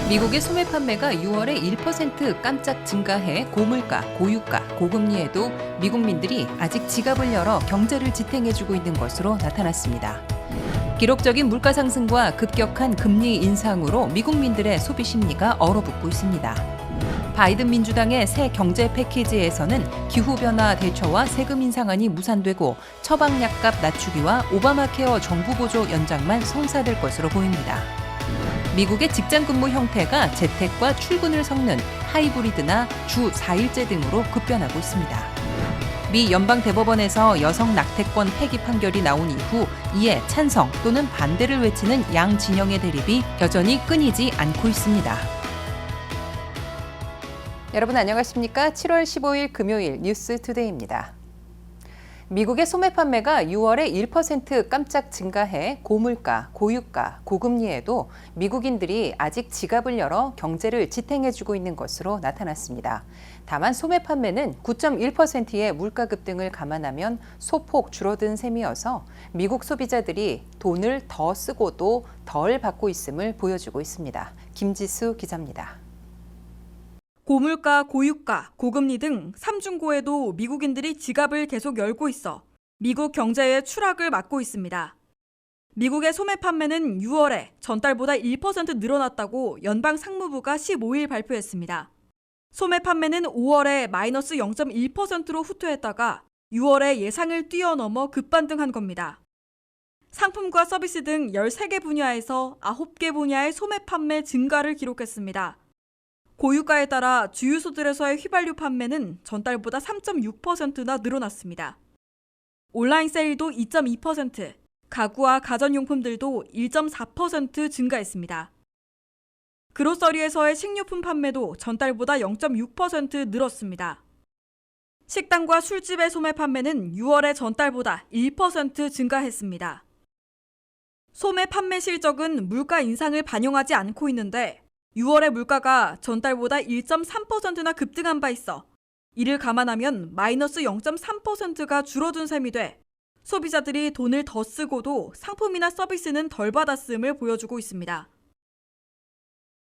미국의 소매 판매가 6월에 1% 깜짝 증가해 고물가, 고유가, 고금리에도 미국민들이 아직 지갑을 열어 경제를 지탱해주고 있는 것으로 나타났습니다. 기록적인 물가 상승과 급격한 금리 인상으로 미국민들의 소비 심리가 얼어붙고 있습니다. 바이든 민주당의 새 경제 패키지에서는 기후변화 대처와 세금 인상안이 무산되고 처방약값 낮추기와 오바마 케어 정부 보조 연장만 성사될 것으로 보입니다. 미국의 직장 근무 형태가 재택과 출근을 섞는 하이브리드나 주 4일제 등으로 급변하고 있습니다. 미 연방대법원에서 여성 낙태권 폐기 판결이 나온 이후 이에 찬성 또는 반대를 외치는 양 진영의 대립이 여전히 끊이지 않고 있습니다. 여러분 안녕하십니까? 7월 15일 금요일 뉴스투데이입니다. 미국의 소매 판매가 6월에 1% 깜짝 증가해 고물가, 고유가, 고금리에도 미국인들이 아직 지갑을 열어 경제를 지탱해주고 있는 것으로 나타났습니다. 다만 소매 판매는 9.1%의 물가 급등을 감안하면 소폭 줄어든 셈이어서 미국 소비자들이 돈을 더 쓰고도 덜 받고 있음을 보여주고 있습니다. 김지수 기자입니다. 고물가, 고유가, 고금리 등 3중고에도 미국인들이 지갑을 계속 열고 있어 미국 경제의 추락을 막고 있습니다. 미국의 소매 판매는 6월에 전달보다 1% 늘어났다고 연방 상무부가 15일 발표했습니다. 소매 판매는 5월에 마이너스 0.1%로 후퇴했다가 6월에 예상을 뛰어넘어 급반등한 겁니다. 상품과 서비스 등 13개 분야에서 9개 분야의 소매 판매 증가를 기록했습니다. 고유가에 따라 주유소들에서의 휘발유 판매는 전달보다 3.6%나 늘어났습니다. 온라인 세일도 2.2%, 가구와 가전용품들도 1.4% 증가했습니다. 그로서리에서의 식료품 판매도 전달보다 0.6% 늘었습니다. 식당과 술집의 소매 판매는 6월에 전달보다 1% 증가했습니다. 소매 판매 실적은 물가 인상을 반영하지 않고 있는데 6월의 물가가 전달보다 1.3%나 급등한 바 있어 이를 감안하면 마이너스 0.3%가 줄어든 셈이 돼 소비자들이 돈을 더 쓰고도 상품이나 서비스는 덜 받았음을 보여주고 있습니다.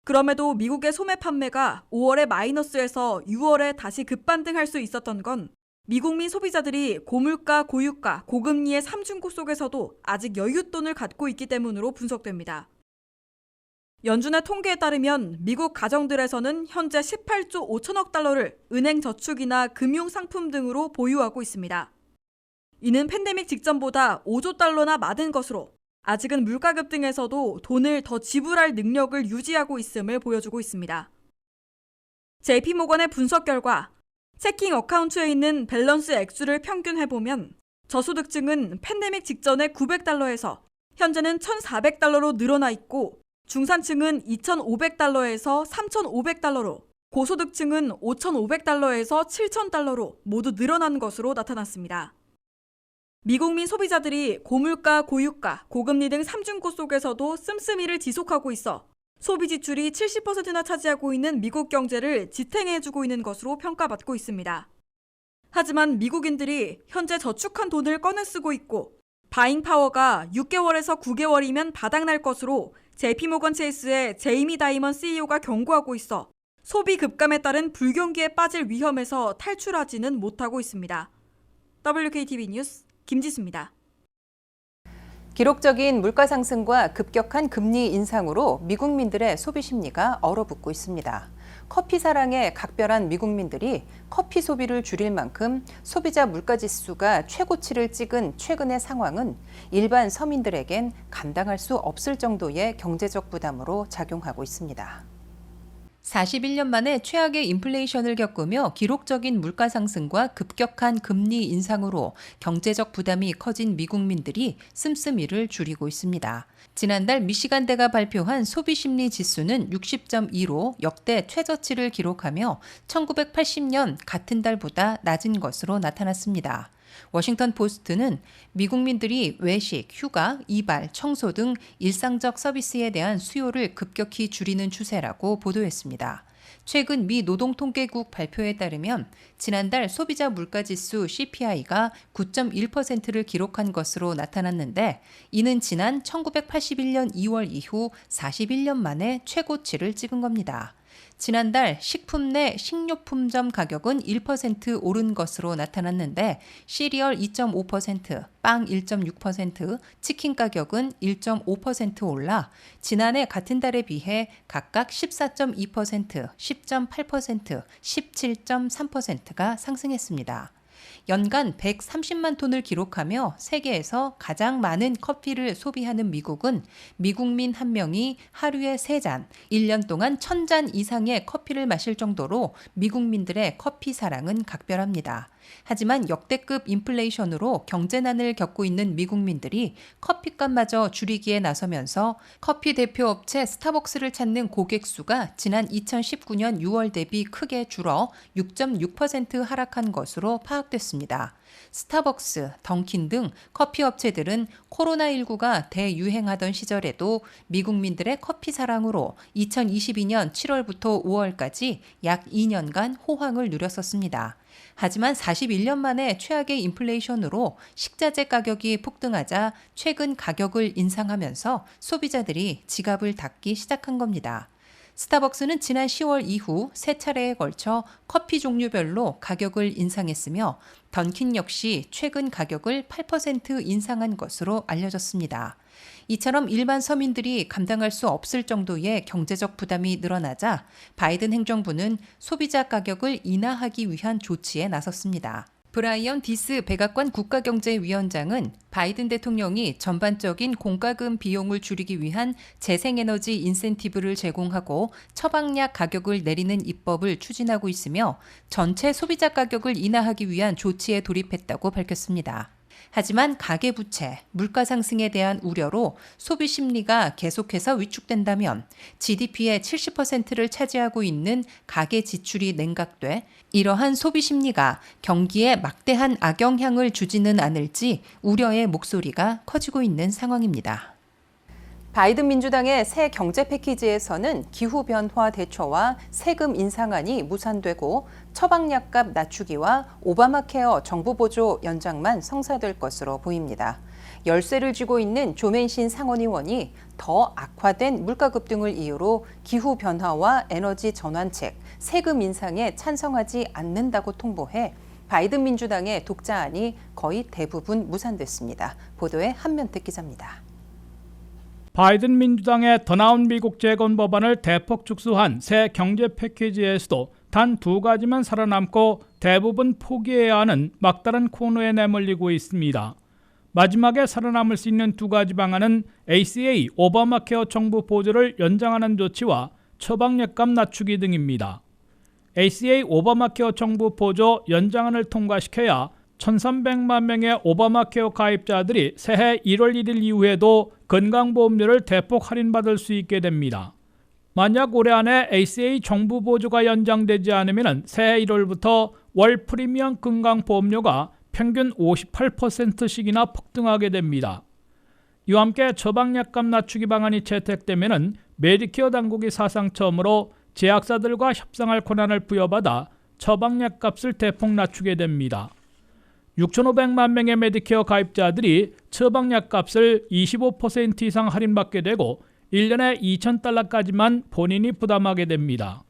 그럼에도 미국의 소매 판매가 5월에 마이너스에서 6월에 다시 급반등할 수 있었던 건 미국민 소비자들이 고물가, 고유가, 고금리의 3중고 속에서도 아직 여윳돈을 갖고 있기 때문으로 분석됩니다. 연준의 통계에 따르면 미국 가정들에서는 현재 18조 5천억 달러를 은행 저축이나 금융상품 등으로 보유하고 있습니다. 이는 팬데믹 직전보다 5조 달러나 많은 것으로 아직은 물가 급등에서도 돈을 더 지불할 능력을 유지하고 있음을 보여주고 있습니다. JP모건의 분석 결과 체킹 어카운트에 있는 밸런스 액수를 평균해보면 저소득층은 팬데믹 직전에 900달러에서 현재는 1,400달러로 늘어나 있고 중산층은 2,500달러에서 3,500달러로, 고소득층은 5,500달러에서 7,000달러로 모두 늘어난 것으로 나타났습니다. 미국민 소비자들이 고물가, 고유가, 고금리 등 3중고 속에서도 씀씀이를 지속하고 있어 소비 지출이 70%나 차지하고 있는 미국 경제를 지탱해주고 있는 것으로 평가받고 있습니다. 하지만 미국인들이 현재 저축한 돈을 꺼내 쓰고 있고 바잉 파워가 6개월에서 9개월이면 바닥날 것으로 JP모건 체이스의 제이미 다이먼 CEO가 경고하고 있어 소비 급감에 따른 불경기에 빠질 위험에서 탈출하지는 못하고 있습니다. WKTV 뉴스 김지수입니다. 기록적인 물가 상승과 급격한 금리 인상으로 미국민들의 소비 심리가 얼어붙고 있습니다. 커피 사랑에 각별한 미국민들이 커피 소비를 줄일 만큼 소비자 물가지수가 최고치를 찍은 최근의 상황은 일반 서민들에겐 감당할 수 없을 정도의 경제적 부담으로 작용하고 있습니다. 41년 만에 최악의 인플레이션을 겪으며 기록적인 물가 상승과 급격한 금리 인상으로 경제적 부담이 커진 미국민들이 씀씀이를 줄이고 있습니다. 지난달 미시간대가 발표한 소비심리 지수는 60.2로 역대 최저치를 기록하며 1980년 같은 달보다 낮은 것으로 나타났습니다. 워싱턴 포스트는 미국민들이 외식, 휴가, 이발, 청소 등 일상적 서비스에 대한 수요를 급격히 줄이는 추세라고 보도했습니다. 최근 미 노동통계국 발표에 따르면 지난달 소비자 물가지수 CPI가 9.1%를 기록한 것으로 나타났는데 이는 지난 1981년 2월 이후 41년 만에 최고치를 찍은 겁니다. 지난달 식품 내 식료품점 가격은 1% 오른 것으로 나타났는데 시리얼 2.5%, 빵 1.6%, 치킨 가격은 1.5% 올라 지난해 같은 달에 비해 각각 14.2%, 10.8%, 17.3%가 상승했습니다. 연간 130만 톤을 기록하며 세계에서 가장 많은 커피를 소비하는 미국은 미국민 한 명이 하루에 3잔, 1년 동안 1000잔 이상의 커피를 마실 정도로 미국민들의 커피 사랑은 각별합니다. 하지만 역대급 인플레이션으로 경제난을 겪고 있는 미국민들이 커피값마저 줄이기에 나서면서 커피 대표 업체 스타벅스를 찾는 고객 수가 지난 2019년 6월 대비 크게 줄어 6.6% 하락한 것으로 파악됐습니다. 스타벅스, 던킨 등 커피 업체들은 코로나19가 대유행하던 시절에도 미국민들의 커피 사랑으로 2022년 7월부터 5월까지 약 2년간 호황을 누렸었습니다. 하지만 41년 만에 최악의 인플레이션으로 식자재 가격이 폭등하자 최근 가격을 인상하면서 소비자들이 지갑을 닫기 시작한 겁니다. 스타벅스는 지난 10월 이후 3차례에 걸쳐 커피 종류별로 가격을 인상했으며 던킨 역시 최근 가격을 8% 인상한 것으로 알려졌습니다. 이처럼 일반 서민들이 감당할 수 없을 정도의 경제적 부담이 늘어나자 바이든 행정부는 소비자 가격을 인하하기 위한 조치에 나섰습니다. 브라이언 디스 백악관 국가경제위원장은 바이든 대통령이 전반적인 공과금 비용을 줄이기 위한 재생에너지 인센티브를 제공하고 처방약 가격을 내리는 입법을 추진하고 있으며 전체 소비자 가격을 인하하기 위한 조치에 돌입했다고 밝혔습니다. 하지만 가계부채, 물가 상승에 대한 우려로 소비 심리가 계속해서 위축된다면 GDP의 70%를 차지하고 있는 가계 지출이 냉각돼 이러한 소비 심리가 경기에 막대한 악영향을 주지는 않을지 우려의 목소리가 커지고 있는 상황입니다. 바이든 민주당의 새 경제 패키지에서는 기후변화 대처와 세금 인상안이 무산되고 처방약값 낮추기와 오바마 케어 정부 보조 연장만 성사될 것으로 보입니다. 열쇠를 쥐고 있는 조 맨신 상원의원이 더 악화된 물가 급등을 이유로 기후변화와 에너지 전환책, 세금 인상에 찬성하지 않는다고 통보해 바이든 민주당의 독자안이 거의 대부분 무산됐습니다. 보도에 한면택 기자입니다. 바이든 민주당의 더 나은 미국 재건 법안을 대폭 축소한 새 경제 패키지에서도 단 2가지만 살아남고 대부분 포기해야 하는 막다른 코너에 내몰리고 있습니다. 마지막에 살아남을 수 있는 2가지 방안은 ACA 오바마 케어 정부 보조를 연장하는 조치와 처방약값 낮추기 등입니다. ACA 오바마 케어 정부 보조 연장안을 통과시켜야 1,300만 명의 오바마 케어 가입자들이 새해 1월 1일 이후에도 건강보험료를 대폭 할인받을 수 있게 됩니다. 만약 올해 안에 ACA 정부 보조가 연장되지 않으면 새해 1월부터 월 프리미엄 건강보험료가 평균 58%씩이나 폭등하게 됩니다. 이와 함께 처방약값 낮추기 방안이 채택되면 메디케어 당국이 사상 처음으로 제약사들과 협상할 권한을 부여받아 처방약값을 대폭 낮추게 됩니다. 6,500만 명의 메디케어 가입자들이 처방약값을 25% 이상 할인받게 되고 1년에 $2,000까지만 본인이 부담하게 됩니다.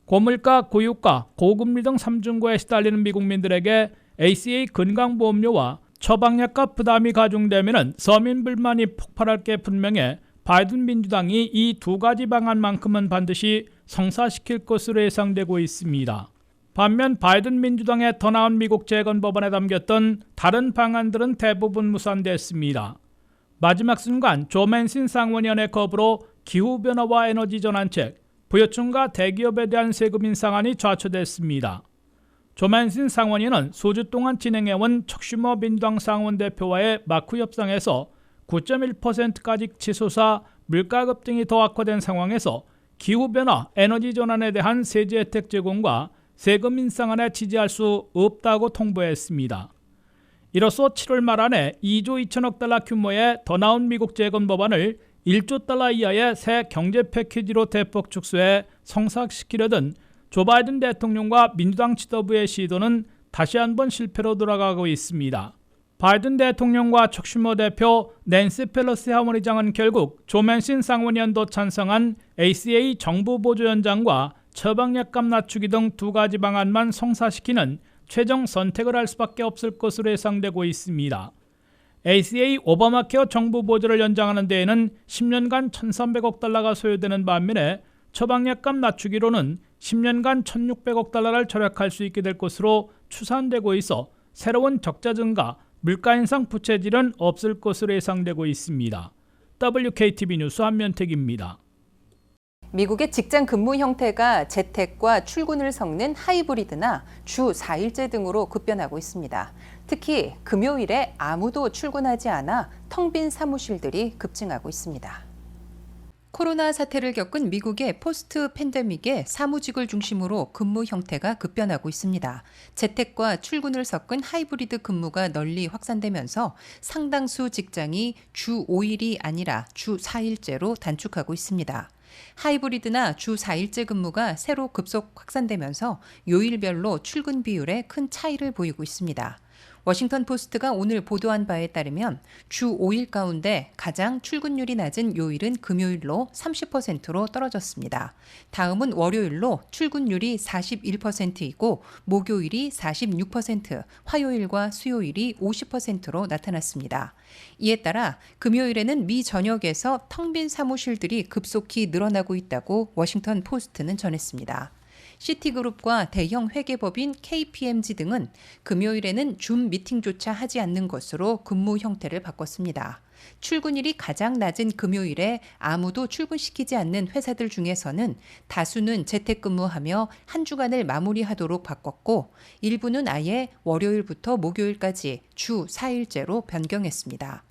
고물가, 고유가, 고금리 등 삼중고에 시달리는 미국민들에게 ACA 건강보험료와 처방약값 부담이 가중되면 서민 불만이 폭발할 게 분명해 바이든 민주당이 이 2가지 방안만큼은 반드시 성사시킬 것으로 예상되고 있습니다. 반면 바이든 민주당의 더 나은 미국 재건 법안에 담겼던 다른 방안들은 대부분 무산됐습니다. 마지막 순간 조 맨신 상원의원의 겁으로 기후변화와 에너지 전환책, 부유층과 대기업에 대한 세금 인상안이 좌초됐습니다. 조 맨신 상원의원은 수주 동안 진행해온 척 슈머 민주당 상원대표와의 마크 협상에서 9.1%까지 치솟아 물가 급등이 더 악화된 상황에서 기후변화, 에너지 전환에 대한 세제 혜택 제공과 세금 인상안에 지지할 수 없다고 통보했습니다. 이로써 7월 말 안에 2조 2천억 달러 규모의 더 나은 미국 재건 법안을 1조 달러 이하의 새 경제 패키지로 대폭 축소해 성사시키려던 조 바이든 대통령과 민주당 지도부의 시도는 다시 한번 실패로 돌아가고 있습니다. 바이든 대통령과 척 슈머 대표, 낸시 펠로시 하원의장은 결국 조 맨신 상원의원도 찬성한 ACA 정부 보조 연장과 처방약값 낮추기 등 두 가지 방안만 성사시키는 최종 선택을 할 수밖에 없을 것으로 예상되고 있습니다. ACA 오바마케어 정부 보조를 연장하는 데에는 10년간 1,300억 달러가 소요되는 반면에 처방약값 낮추기로는 10년간 1,600억 달러를 절약할 수 있게 될 것으로 추산되고 있어 새로운 적자 증가, 물가 인상 부채질은 없을 것으로 예상되고 있습니다. WKTV 뉴스 한면택입니다. 미국의 직장 근무 형태가 재택과 출근을 섞는 하이브리드나 주 4일제 등으로 급변하고 있습니다. 특히 금요일에 아무도 출근하지 않아 텅 빈 사무실들이 급증하고 있습니다. 코로나 사태를 겪은 미국의 포스트 팬데믹에 사무직을 중심으로 근무 형태가 급변하고 있습니다. 재택과 출근을 섞은 하이브리드 근무가 널리 확산되면서 상당수 직장이 주 5일이 아니라 주 4일제로 단축하고 있습니다. 하이브리드나 주 4일제 근무가 새로 급속 확산되면서 요일별로 출근 비율에 큰 차이를 보이고 있습니다. 워싱턴 포스트가 오늘 보도한 바에 따르면 주 5일 가운데 가장 출근율이 낮은 요일은 금요일로 30%로 떨어졌습니다. 다음은 월요일로 출근율이 41%이고 목요일이 46%, 화요일과 수요일이 50%로 나타났습니다. 이에 따라 금요일에는 미 전역에서 텅 빈 사무실들이 급속히 늘어나고 있다고 워싱턴 포스트는 전했습니다. 시티그룹과 대형 회계법인 KPMG 등은 금요일에는 줌 미팅조차 하지 않는 것으로 근무 형태를 바꿨습니다. 출근일이 가장 낮은 금요일에 아무도 출근시키지 않는 회사들 중에서는 다수는 재택근무하며 한 주간을 마무리하도록 바꿨고 일부는 아예 월요일부터 목요일까지 주 4일제로 변경했습니다.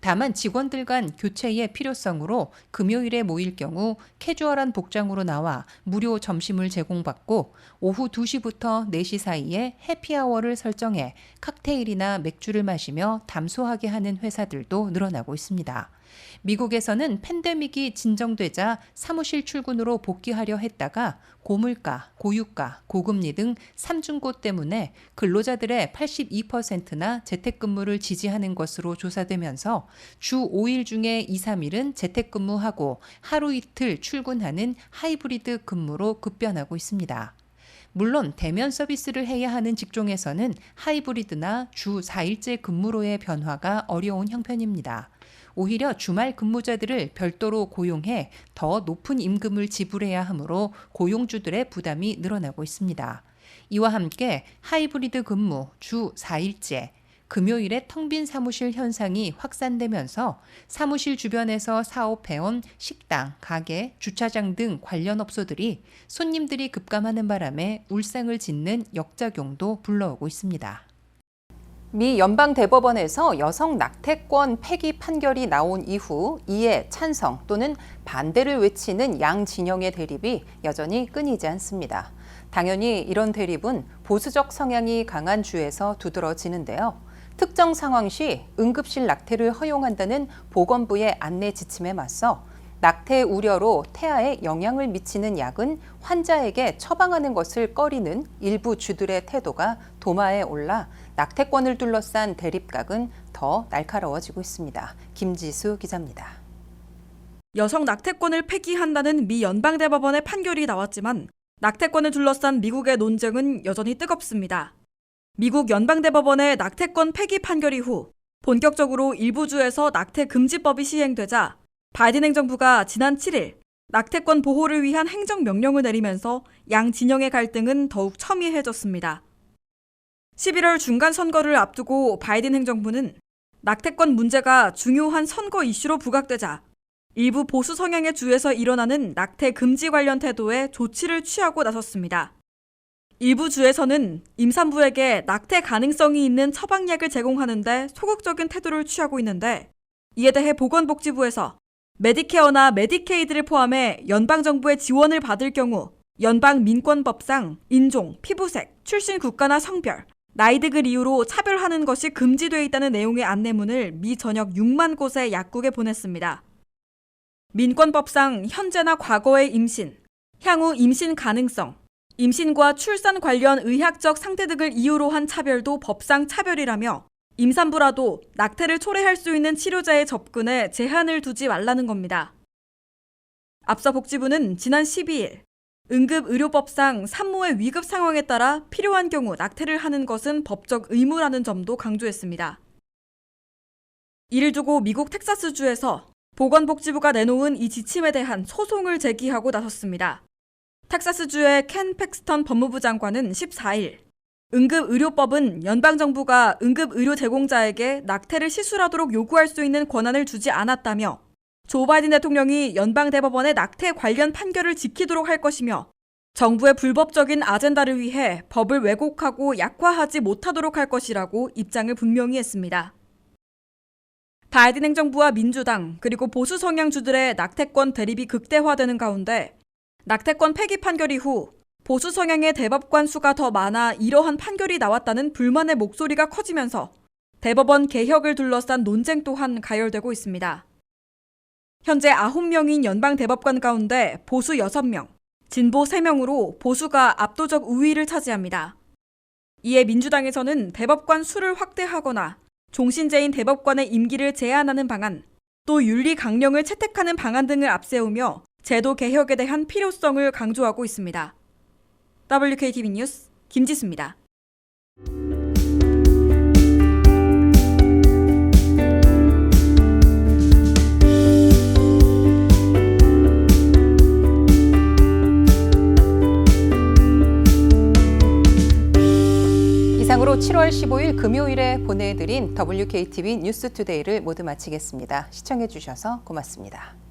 다만 직원들 간 교체의 필요성으로 금요일에 모일 경우 캐주얼한 복장으로 나와 무료 점심을 제공받고 오후 2시부터 4시 사이에 해피아워를 설정해 칵테일이나 맥주를 마시며 담소하게 하는 회사들도 늘어나고 있습니다. 미국에서는 팬데믹이 진정되자 사무실 출근으로 복귀하려 했다가 고물가, 고유가, 고금리 등 삼중고 때문에 근로자들의 82%나 재택근무를 지지하는 것으로 조사되면서 주 5일 중에 2, 3일은 재택근무하고 하루 이틀 출근하는 하이브리드 근무로 급변하고 있습니다. 물론 대면 서비스를 해야 하는 직종에서는 하이브리드나 주 4일제 근무로의 변화가 어려운 형편입니다. 오히려 주말 근무자들을 별도로 고용해 더 높은 임금을 지불해야 하므로 고용주들의 부담이 늘어나고 있습니다. 이와 함께 하이브리드 근무 주 4일제, 금요일에 텅 빈 사무실 현상이 확산되면서 사무실 주변에서 사업해온 식당, 가게, 주차장 등 관련 업소들이 손님들이 급감하는 바람에 울상을 짓는 역작용도 불러오고 있습니다. 미 연방대법원에서 여성 낙태권 폐기 판결이 나온 이후 이에 찬성 또는 반대를 외치는 양 진영의 대립이 여전히 끊이지 않습니다. 당연히 이런 대립은 보수적 성향이 강한 주에서 두드러지는데요. 특정 상황 시 응급실 낙태를 허용한다는 보건부의 안내 지침에 맞서 낙태 우려로 태아에 영향을 미치는 약은 환자에게 처방하는 것을 꺼리는 일부 주들의 태도가 도마에 올라 낙태권을 둘러싼 대립각은 더 날카로워지고 있습니다. 김지수 기자입니다. 여성 낙태권을 폐기한다는 미 연방대법원의 판결이 나왔지만 낙태권을 둘러싼 미국의 논쟁은 여전히 뜨겁습니다. 미국 연방대법원의 낙태권 폐기 판결 이후 본격적으로 일부 주에서 낙태 금지법이 시행되자 바이든 행정부가 지난 7일 낙태권 보호를 위한 행정명령을 내리면서 양 진영의 갈등은 더욱 첨예해졌습니다. 11월 중간 선거를 앞두고 바이든 행정부는 낙태권 문제가 중요한 선거 이슈로 부각되자 일부 보수 성향의 주에서 일어나는 낙태 금지 관련 태도에 조치를 취하고 나섰습니다. 일부 주에서는 임산부에게 낙태 가능성이 있는 처방약을 제공하는데 소극적인 태도를 취하고 있는데 이에 대해 보건복지부에서 메디케어나 메디케이드를 포함해 연방정부의 지원을 받을 경우 연방민권법상 인종, 피부색, 출신 국가나 성별, 나이 등을 이유로 차별하는 것이 금지되어 있다는 내용의 안내문을 미 전역 6만 곳의 약국에 보냈습니다. 민권법상 현재나 과거의 임신, 향후 임신 가능성, 임신과 출산 관련 의학적 상태 등을 이유로 한 차별도 법상 차별이라며 임산부라도 낙태를 초래할 수 있는 치료자의 접근에 제한을 두지 말라는 겁니다. 앞서 복지부는 지난 12일 응급의료법상 산모의 위급 상황에 따라 필요한 경우 낙태를 하는 것은 법적 의무라는 점도 강조했습니다. 이를 두고 미국 텍사스주에서 보건복지부가 내놓은 이 지침에 대한 소송을 제기하고 나섰습니다. 텍사스주의 켄 팩스턴 법무부 장관은 14일 응급의료법은 연방정부가 응급의료 제공자에게 낙태를 시술하도록 요구할 수 있는 권한을 주지 않았다며 조 바이든 대통령이 연방대법원의 낙태 관련 판결을 지키도록 할 것이며 정부의 불법적인 아젠다를 위해 법을 왜곡하고 약화하지 못하도록 할 것이라고 입장을 분명히 했습니다. 바이든 행정부와 민주당 그리고 보수 성향주들의 낙태권 대립이 극대화되는 가운데 낙태권 폐기 판결 이후 보수 성향의 대법관 수가 더 많아 이러한 판결이 나왔다는 불만의 목소리가 커지면서 대법원 개혁을 둘러싼 논쟁 또한 가열되고 있습니다. 현재 9명인 연방 대법관 가운데 보수 6명, 진보 3명으로 보수가 압도적 우위를 차지합니다. 이에 민주당에서는 대법관 수를 확대하거나 종신제인 대법관의 임기를 제한하는 방안, 또 윤리 강령을 채택하는 방안 등을 앞세우며 제도 개혁에 대한 필요성을 강조하고 있습니다. WKTV 뉴스 김지수입니다. 이상으로 7월 15일 금요일에 보내드린 WKTV 뉴스투데이를 모두 마치겠습니다. 시청해주셔서 고맙습니다.